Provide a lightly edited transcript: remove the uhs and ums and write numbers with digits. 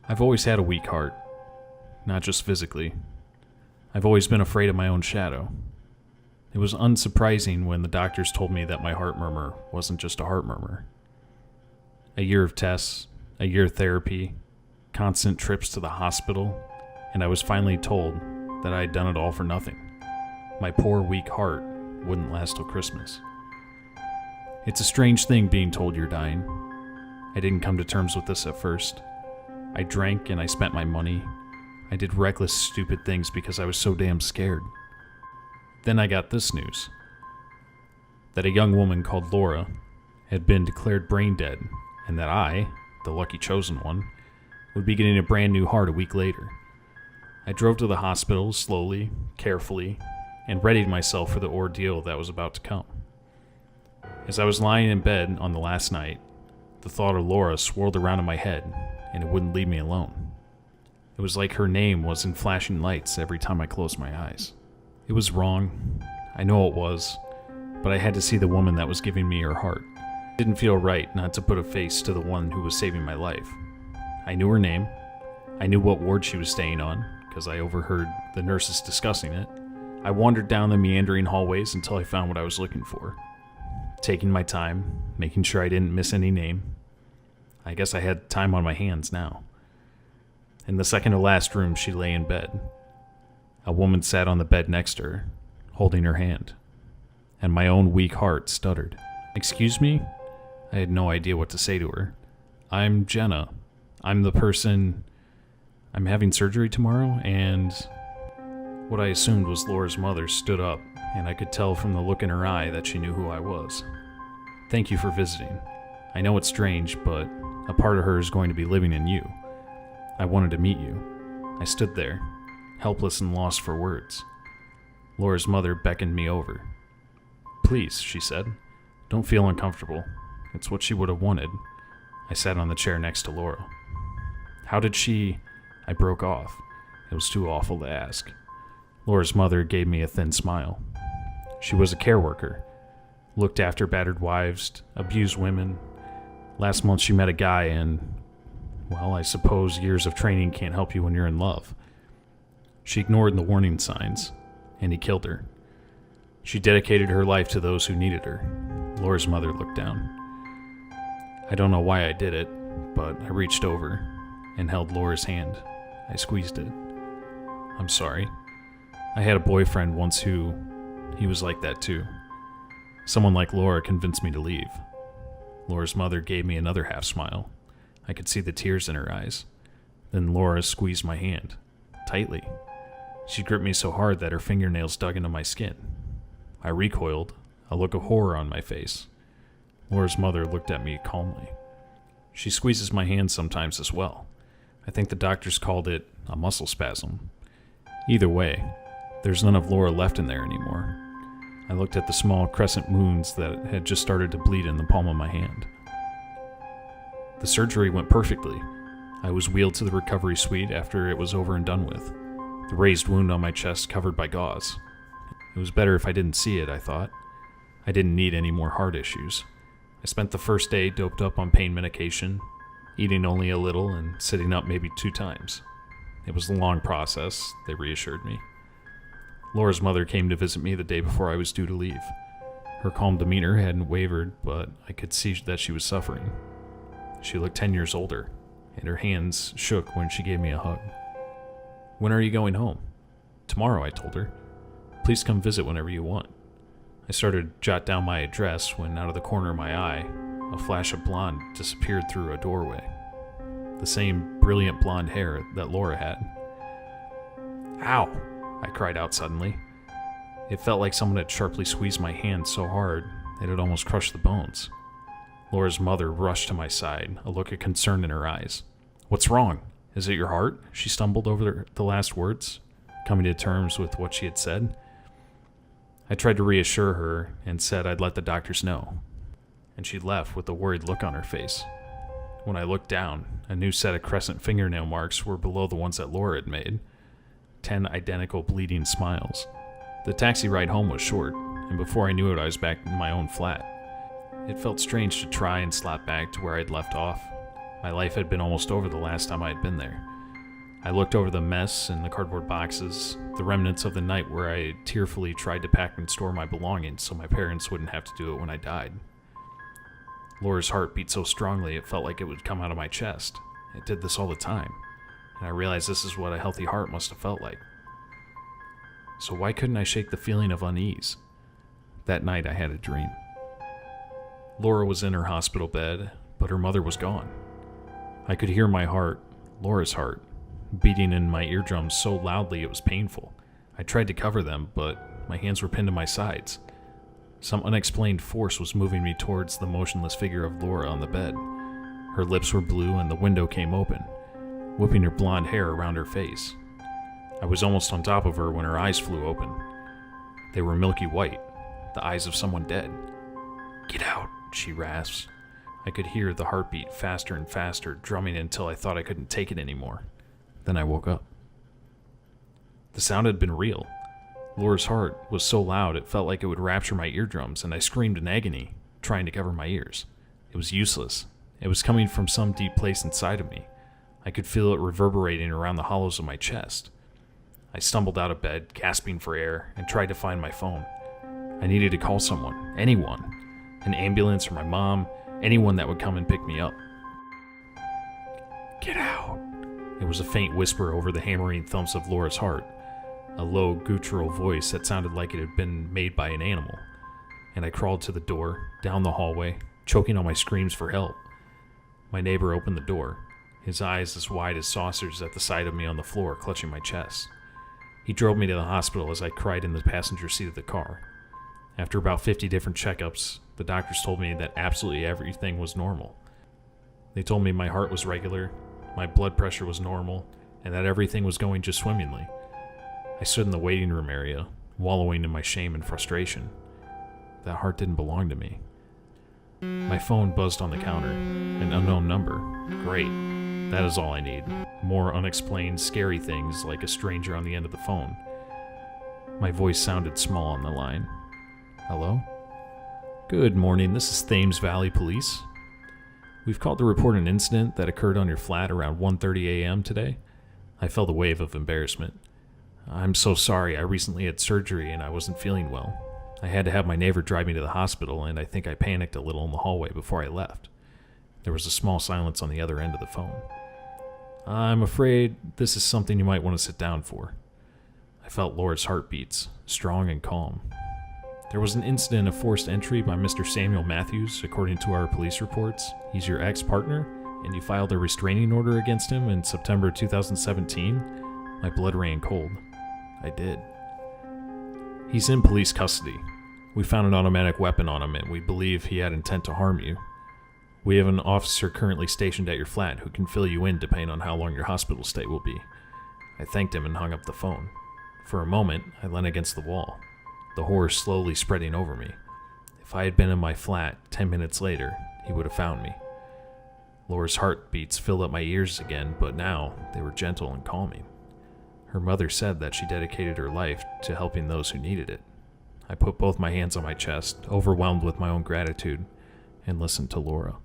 I've always had a weak heart, not just physically. I've always been afraid of my own shadow. It was unsurprising when the doctors told me that my heart murmur wasn't just a heart murmur. A year of tests, a year of therapy, constant trips to the hospital, and I was finally told that I had done it all for nothing. My poor, weak heart wouldn't last till Christmas. It's a strange thing being told you're dying. I didn't come to terms with this at first. I drank and I spent my money. I did reckless, stupid things because I was so damn scared. Then I got this news. That a young woman called Laura had been declared brain dead, and that I, the lucky chosen one, would be getting a brand new heart a week later. I drove to the hospital slowly, carefully, and readied myself for the ordeal that was about to come. As I was lying in bed on the last night, the thought of Laura swirled around in my head, and it wouldn't leave me alone. It was like her name was in flashing lights every time I closed my eyes. It was wrong. I know it was, but I had to see the woman that was giving me her heart. It didn't feel right not to put a face to the one who was saving my life. I knew her name. I knew what ward she was staying on, because I overheard the nurses discussing it. I wandered down the meandering hallways until I found what I was looking for. Taking my time, making sure I didn't miss any name. I guess I had time on my hands now. In the second to last room, she lay in bed. A woman sat on the bed next to her, holding her hand, and my own weak heart stuttered. "Excuse me?" I had no idea what to say to her. "I'm Jenna. I'm the person. I'm having surgery tomorrow," and what I assumed was Laura's mother stood up, and I could tell from the look in her eye that she knew who I was. "Thank you for visiting. I know it's strange, but a part of her is going to be living in you. I wanted to meet you." I stood there, helpless and lost for words. Laura's mother beckoned me over. "Please," she said, "don't feel uncomfortable. It's what she would have wanted." I sat on the chair next to Laura. "How did she—" I broke off. It was too awful to ask. Laura's mother gave me a thin smile. She was a care worker, looked after battered wives, abused women. Last month she met a guy and, well, I suppose years of training can't help you when you're in love. She ignored the warning signs, and he killed her. She dedicated her life to those who needed her. Laura's mother looked down. I don't know why I did it, but I reached over and held Laura's hand. I squeezed it. "I'm sorry. I had a boyfriend once he was like that too. Someone like Laura convinced me to leave." Laura's mother gave me another half smile. I could see the tears in her eyes. Then Laura squeezed my hand, tightly. She gripped me so hard that her fingernails dug into my skin. I recoiled, a look of horror on my face. Laura's mother looked at me calmly. "She squeezes my hand sometimes as well. I think the doctors called it a muscle spasm. Either way, there's none of Laura left in there anymore." I looked at the small crescent wounds that had just started to bleed in the palm of my hand. The surgery went perfectly. I was wheeled to the recovery suite after it was over and done with, the raised wound on my chest covered by gauze. It was better if I didn't see it, I thought. I didn't need any more heart issues. I spent the first day doped up on pain medication, eating only a little and sitting up maybe 2 times. It was a long process, they reassured me. Laura's mother came to visit me the day before I was due to leave. Her calm demeanor hadn't wavered, but I could see that she was suffering. She looked 10 years older, and her hands shook when she gave me a hug. "When are you going home?" "Tomorrow," I told her. "Please come visit whenever you want." I started to jot down my address when out of the corner of my eye, a flash of blonde disappeared through a doorway. The same brilliant blonde hair that Laura had. "Ow!" I cried out suddenly. It felt like someone had sharply squeezed my hand so hard it had almost crushed the bones. Laura's mother rushed to my side, a look of concern in her eyes. "What's wrong? Is it your heart?" She stumbled over the last words, coming to terms with what she had said. I tried to reassure her and said I'd let the doctors know, and she left with a worried look on her face. When I looked down, a new set of crescent fingernail marks were below the ones that Laura had made. 10 identical bleeding smiles. The taxi ride home was short, and before I knew it I was back in my own flat. It felt strange to try and slap back to where I'd left off. My life had been almost over the last time I had been there. I looked over the mess and the cardboard boxes, the remnants of the night where I tearfully tried to pack and store my belongings so my parents wouldn't have to do it when I died. Laura's heart beat so strongly it felt like it would come out of my chest. It did this all the time, and I realized this is what a healthy heart must have felt like. So why couldn't I shake the feeling of unease? That night I had a dream. Laura was in her hospital bed, but her mother was gone. I could hear my heart, Laura's heart, beating in my eardrums so loudly it was painful. I tried to cover them, but my hands were pinned to my sides. Some unexplained force was moving me towards the motionless figure of Laura on the bed. Her lips were blue and the window came open, whipping her blonde hair around her face. I was almost on top of her when her eyes flew open. They were milky white, the eyes of someone dead. "Get out," she rasps. I could hear the heartbeat faster and faster, drumming until I thought I couldn't take it anymore. Then I woke up. The sound had been real. Laura's heart was so loud it felt like it would rupture my eardrums, and I screamed in agony, trying to cover my ears. It was useless. It was coming from some deep place inside of me. I could feel it reverberating around the hollows of my chest. I stumbled out of bed, gasping for air, and tried to find my phone. I needed to call someone, anyone. An ambulance or my mom, anyone that would come and pick me up. "Get out." It was a faint whisper over the hammering thumps of Laura's heart, a low, guttural voice that sounded like it had been made by an animal. And I crawled to the door, down the hallway, choking on my screams for help. My neighbor opened the door, his eyes as wide as saucers at the sight of me on the floor, clutching my chest. He drove me to the hospital as I cried in the passenger seat of the car. After about 50 different checkups, the doctors told me that absolutely everything was normal. They told me my heart was regular, my blood pressure was normal, and that everything was going just swimmingly. I stood in the waiting room area, wallowing in my shame and frustration. That heart didn't belong to me. My phone buzzed on the counter. An unknown number. Great. That is all I need. More unexplained, scary things like a stranger on the end of the phone. My voice sounded small on the line. "Hello? Good morning, this is Thames Valley Police. We've called to report an incident that occurred on your flat around 1:30 a.m. today." I felt a wave of embarrassment. "I'm so sorry, I recently had surgery and I wasn't feeling well. I had to have my neighbor drive me to the hospital, and I think I panicked a little in the hallway before I left." There was a small silence on the other end of the phone. "I'm afraid this is something you might want to sit down for." I felt Laura's heartbeats, strong and calm. "There was an incident of forced entry by Mr. Samuel Matthews, according to our police reports. He's your ex-partner, and you filed a restraining order against him in September 2017? My blood ran cold. I did. "He's in police custody. We found an automatic weapon on him, and we believe he had intent to harm you. We have an officer currently stationed at your flat who can fill you in depending on how long your hospital stay will be." I thanked him and hung up the phone. For a moment, I leaned against the wall, the horror slowly spreading over me. If I had been in my flat 10 minutes later, he would have found me. Laura's heartbeats filled up my ears again, but now they were gentle and calming. Her mother said that she dedicated her life to helping those who needed it. I put both my hands on my chest, overwhelmed with my own gratitude, and listened to Laura.